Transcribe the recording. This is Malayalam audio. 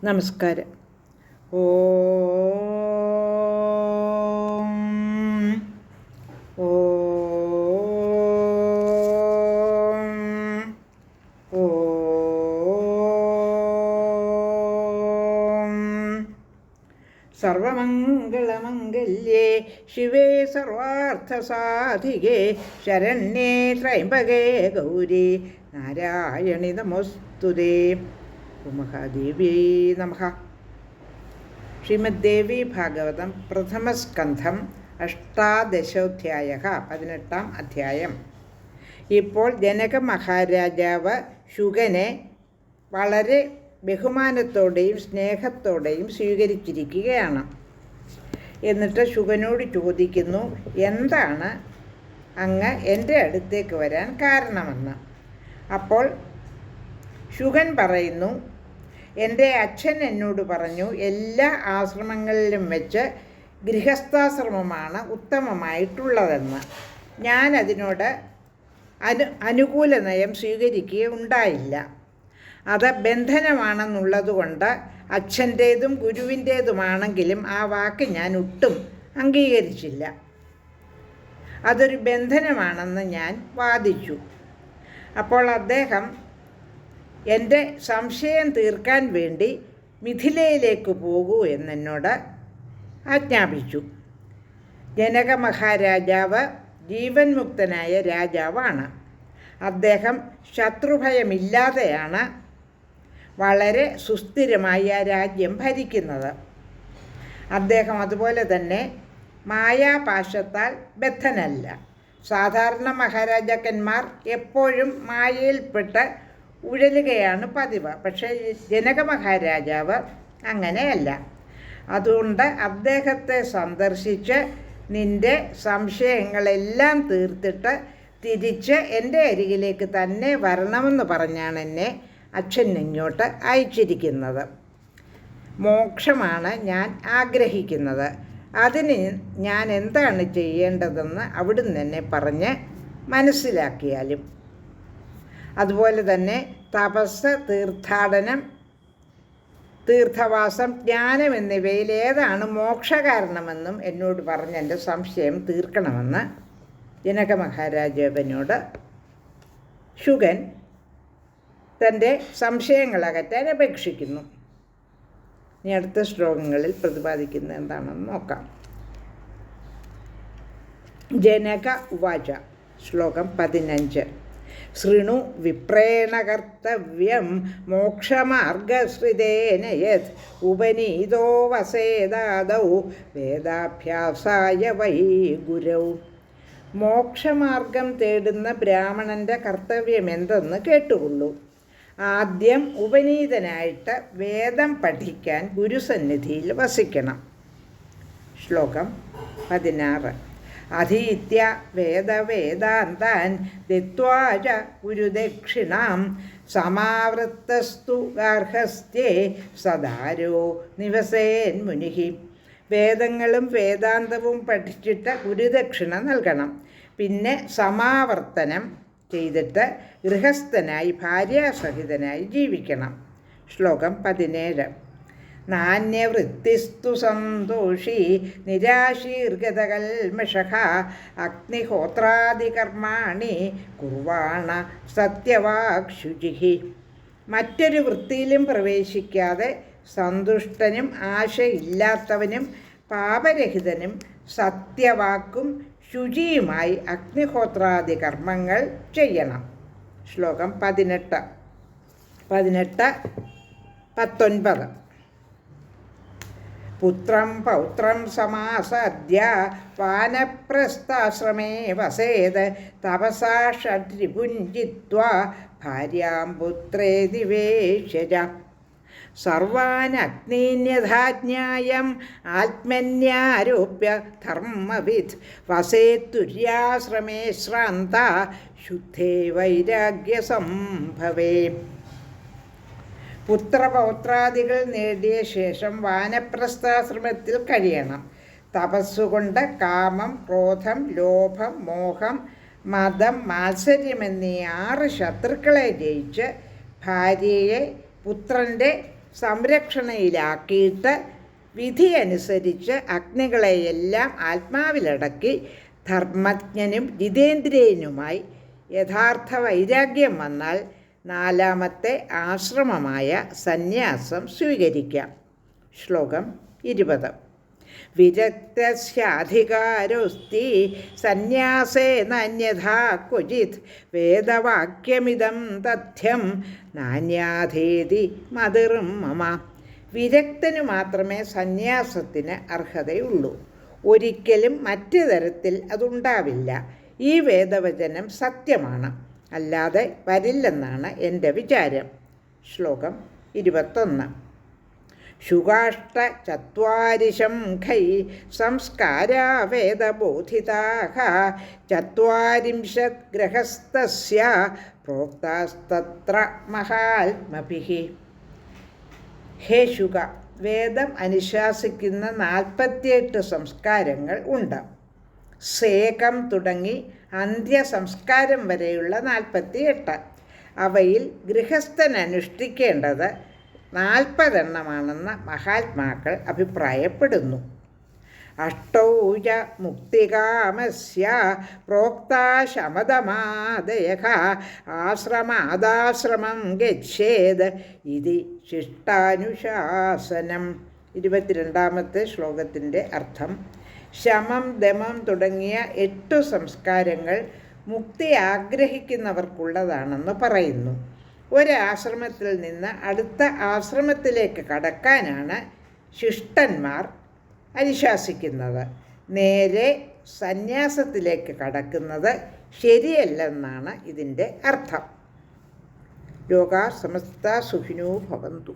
നമസ്കാരം. ഓം ഓം ഓം സർവമംഗളമംഗല്യേ ശിവേ സർവാർത്ഥസാധികേ ശരണ്യേ ത്രയംബകേ ഗൗരി നാരായണി നമോസ്തുതേ. മഹാദേവ്യൈ നമഃ. ശ്രീമദ്ദേവി ഭാഗവതം പ്രഥമസ്കന്ധം 18 18-ാം അധ്യായം. ഇപ്പോൾ ജനക മഹാരാജാവ് ശുഗനെ വളരെ ബഹുമാനത്തോടെയും സ്നേഹത്തോടെയും സ്വീകരിച്ചിരിക്കുകയാണ്. എന്നിട്ട് ശുഗനോട് ചോദിക്കുന്നു, എന്താണ് അങ്ങ് എൻ്റെ അടുത്തേക്ക് വരാൻ കാരണമെന്ന്. അപ്പോൾ ശുഗൻ പറയുന്നു, എൻ്റെ അച്ഛൻ എന്നോട് പറഞ്ഞു, എല്ലാ ആശ്രമങ്ങളിലും വെച്ച് ഗൃഹസ്ഥാശ്രമമാണ് ഉത്തമമായിട്ടുള്ളതെന്ന്. ഞാൻ അതിനോട് അനുകൂല നയം സ്വീകരിക്കുകയുണ്ടായില്ല. അത് ബന്ധനമാണെന്നുള്ളതുകൊണ്ട് അച്ഛൻ്റേതും ഗുരുവിൻ്റേതുമാണെങ്കിലും ആ വാക്ക് ഞാൻ ഒട്ടും അംഗീകരിച്ചില്ല. അതൊരു ബന്ധനമാണെന്ന് ഞാൻ വാദിച്ചു. അപ്പോൾ അദ്ദേഹം എൻ്റെ സംശയം തീർക്കാൻ വേണ്ടി മിഥിലയിലേക്ക് പോകൂ എന്നോട് ആജ്ഞാപിച്ചു. ജനക മഹാരാജാവ് ജീവൻ മുക്തനായ രാജാവാണ്. അദ്ദേഹം ശത്രുഭയമില്ലാതെയാണ് വളരെ സുസ്ഥിരമായി ആ രാജ്യം ഭരിക്കുന്നത്. അദ്ദേഹം അതുപോലെ തന്നെ മായാപാശത്താൽ ബദ്ധനല്ല. സാധാരണ മഹാരാജാക്കന്മാർ എപ്പോഴും മായയിൽപ്പെട്ട് ഉഴലുകയാണ് പതിവ്. പക്ഷേ ജനക മഹാരാജാവ് അങ്ങനെയല്ല. അതുകൊണ്ട് അദ്ദേഹത്തെ സന്ദർശിച്ച് നിൻ്റെ സംശയങ്ങളെല്ലാം തീർത്തിട്ട് തിരിച്ച് എൻ്റെ അരികിലേക്ക് തന്നെ വരണമെന്ന് പറഞ്ഞാണ് എന്നെ അച്ഛൻ ഇങ്ങോട്ട് അയച്ചിരിക്കുന്നത്. മോക്ഷമാണ് ഞാൻ ആഗ്രഹിക്കുന്നത്. അതിന് ഞാൻ എന്താണ് ചെയ്യേണ്ടതെന്ന് അവിടുന്ന് തന്നെ പറഞ്ഞ് മനസ്സിലാക്കിയാലും. അതുപോലെ തന്നെ തപസ്, തീർത്ഥാടനം, തീർത്ഥവാസം, ജ്ഞാനം എന്നിവയിൽ ഏതാണ് മോക്ഷകാരണമെന്നും എന്നോട് പറഞ്ഞ് എൻ്റെ സംശയം തീർക്കണമെന്ന് ജനക മഹാരാജാവിനോട് ശുഗൻ തൻ്റെ സംശയങ്ങളകറ്റാൻ അപേക്ഷിക്കുന്നു. ഇനി അടുത്ത ശ്ലോകങ്ങളിൽ പ്രതിപാദിക്കുന്നത് എന്താണെന്ന് നോക്കാം. ജനക ഉവാച. ശ്ലോകം 15. ശൃണു വിപ്രേണ കർത്തവ്യം മോക്ഷമാർഗശ്രിതേന യത് ഉപനീതോ വസേദാദൗ വേദാഭ്യാസായ വൈ ഗുരൗ. മോക്ഷമാർഗം തേടുന്ന ബ്രാഹ്മണൻ്റെ കർത്തവ്യം എന്തെന്ന് കേട്ടുകൊള്ളൂ. ആദ്യം ഉപനീതനായിട്ട് വേദം പഠിക്കാൻ ഗുരുസന്നിധിയിൽ വസിക്കണം. ശ്ലോകം 16. അധീത്യ വേദവേദാന്താൻ ദത്വാ ച ഗുരുദക്ഷിണാം സമാവൃത്തസ്തു ഗാർഹസ്ഥ്യേ സദാരോ നിവസേൻ മുനിഹി. വേദങ്ങളും വേദാന്തവും പഠിച്ചിട്ട് ഗുരുദക്ഷിണ നൽകണം. പിന്നെ സമാവർത്തനം ചെയ്തിട്ട് ഗൃഹസ്ഥനായി ഭാര്യാസഹിതനായി ജീവിക്കണം. ശ്ലോകം 17. നാന്യവൃത്തിസ്തു സന്തോഷി നിരാശീർഗതകൽമഷഃ അഗ്നിഹോത്രാദികർമാണി കുർവാണ സത്യവാക് ശുചിഃ. മറ്റൊരു വൃത്തിയിലും പ്രവേശിക്കാതെ സന്തുഷ്ടനും ആശയില്ലാത്തവനും പാപരഹിതനും സത്യവാക്കും ശുചിയുമായി അഗ്നിഹോത്രാദി കർമ്മങ്ങൾ ചെയ്യണം. ശ്ലോകം 18, 19. പുത്രം പൗത്രം സമാസദ്യ വാനപ്രസ്ഥാശ്രമേ വസേത് തപസാ ഷഡ്രിപുഞ്ജിത്വാ ഭാര്യാം പുത്രേ നിവേശ്യ. സർവാനഗ്നീന്യഥാജ്ഞായം ആത്മന്യാരോപ്യ ധർമ്മവിദ് വസേത്തുര്യാശ്രമേ ശ്രാന്ത ശുദ്ധേ വൈരാഗ്യസംഭവേ. പുത്രപൗത്രാദികൾ നേടിയ ശേഷം വാനപ്രസ്ഥാശ്രമത്തിൽ കഴിയണം. തപസ്സുകൊണ്ട് കാമം, ക്രോധം, ലോഭം, മോഹം, മതം, മാത്സര്യം എന്നീ 6 ശത്രുക്കളെ ജയിച്ച് ഭാര്യയെ പുത്രൻ്റെ സംരക്ഷണയിലാക്കിയിട്ട് വിധി അനുസരിച്ച് അഗ്നികളെയെല്ലാം ആത്മാവിലടക്കി ധർമ്മജ്ഞനും ജിതേന്ദ്രിയനുമായി യഥാർത്ഥ വൈരാഗ്യം വന്നാൽ നാലാമത്തെ ആശ്രമമായ സന്യാസം സ്വീകരിക്കാം. ശ്ലോകം 20. വിരക്തസ്യാധികാരോസ്തി സന്യാസേനന്യഥാ ക്വചിത് വേദവാക്യമിദം തഥ്യം നാന്യാധേതി മതിർം മമ. വിരക്തനു മാത്രമേ സന്യാസത്തിന് അർഹതയുള്ളൂ. ഒരിക്കലും മറ്റു തരത്തിൽ അതുണ്ടാവില്ല. ഈ വേദവചനം സത്യമാണ്, അല്ലാതെ വരില്ലെന്നാണ് എൻ്റെ വിചാരം. ശ്ലോകം 21. ശുകാഷ്ടചത്വാരിശം ഖൈ സംസ്കാരാ വേദബോധിതാഃ ചത്വാരിംശത് ഗൃഹസ്ഥസ്യ പ്രോക്താസ്തത്ര മഹാത്മഭിഃ. ഹേ ശുക, വേദം അനുശാസിക്കുന്ന 48 സംസ്കാരങ്ങൾ ഉണ്ട്. സേകം തുടങ്ങി അന്ത്യസംസ്കാരം വരെയുള്ള 48. അവയിൽ ഗൃഹസ്ഥൻ അനുഷ്ഠിക്കേണ്ടത് 40 എണ്ണമാണെന്ന് മഹാത്മാക്കൾ അഭിപ്രായപ്പെടുന്നു. അഷ്ടൗജ മുക്തികാമസ്യ പ്രോക്താ ശമദമാദയഃ ആശ്രമാദാശ്രമം ഗച്ഛേത് ഇതി ശിഷ്ടാനുശാസനം. 22ാമത്തെ ശ്ലോകത്തിൻ്റെ അർത്ഥം: ശമം, ദമം തുടങ്ങിയ 8 സംസ്കാരങ്ങൾ മുക്തി ആഗ്രഹിക്കുന്നവർക്കുള്ളതാണെന്ന് പറയുന്നു. ഒരാശ്രമത്തിൽ നിന്ന് അടുത്ത ആശ്രമത്തിലേക്ക് കടക്കാനാണ് ശിഷ്ടന്മാർ അനുശാസിക്കുന്നത്. നേരെ സന്യാസത്തിലേക്ക് കടക്കുന്നത് ശരിയല്ലെന്നാണ് ഇതിൻ്റെ അർത്ഥം. ലോകാ സമസ്ത സുഖിനോ ഭവന്തു.